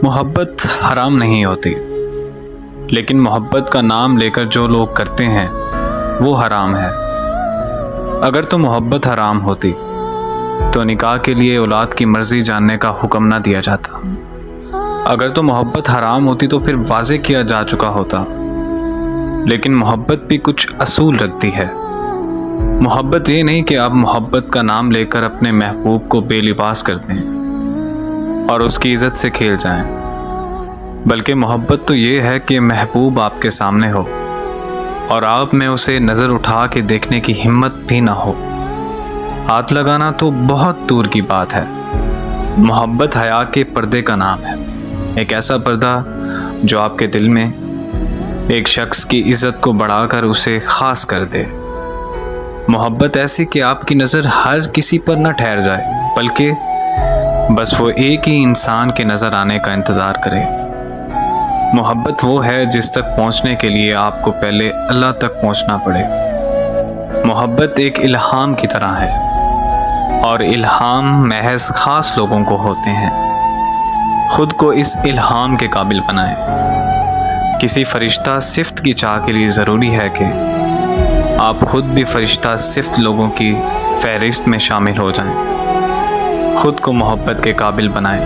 محبت حرام نہیں ہوتی، لیکن محبت کا نام لے کر جو لوگ کرتے ہیں وہ حرام ہے۔ اگر تو محبت حرام ہوتی تو نکاح کے لیے اولاد کی مرضی جاننے کا حکم نہ دیا جاتا۔ اگر تو محبت حرام ہوتی تو پھر واضح کیا جا چکا ہوتا۔ لیکن محبت بھی کچھ اصول رکھتی ہے۔ محبت یہ نہیں کہ آپ محبت کا نام لے کر اپنے محبوب کو بے لباس کر دیں اور اس کی عزت سے کھیل جائیں، بلکہ محبت تو یہ ہے کہ محبوب آپ کے سامنے ہو اور آپ میں اسے نظر اٹھا کے دیکھنے کی ہمت بھی نہ ہو۔ ہاتھ لگانا تو بہت دور کی بات ہے۔ محبت حیا کے پردے کا نام ہے، ایک ایسا پردہ جو آپ کے دل میں ایک شخص کی عزت کو بڑھا کر اسے خاص کر دے۔ محبت ایسی کہ آپ کی نظر ہر کسی پر نہ ٹھہر جائے، بلکہ بس وہ ایک ہی انسان کے نظر آنے کا انتظار کرے۔ محبت وہ ہے جس تک پہنچنے کے لیے آپ کو پہلے اللہ تک پہنچنا پڑے۔ محبت ایک الہام کی طرح ہے، اور الہام محض خاص لوگوں کو ہوتے ہیں۔ خود کو اس الہام کے قابل بنائیں۔ کسی فرشتہ صفت کی چاہ کے لیے ضروری ہے کہ آپ خود بھی فرشتہ صفت لوگوں کی فہرست میں شامل ہو جائیں۔ خود کو محبت کے قابل بنائیں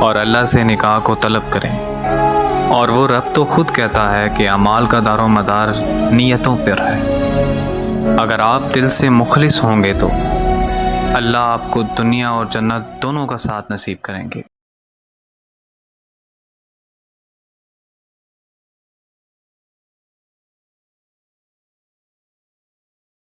اور اللہ سے نکاح کو طلب کریں، اور وہ رب تو خود کہتا ہے کہ اعمال کا دار و مدار نیتوں پر ہے۔ اگر آپ دل سے مخلص ہوں گے تو اللہ آپ کو دنیا اور جنت دونوں کا ساتھ نصیب کریں گے۔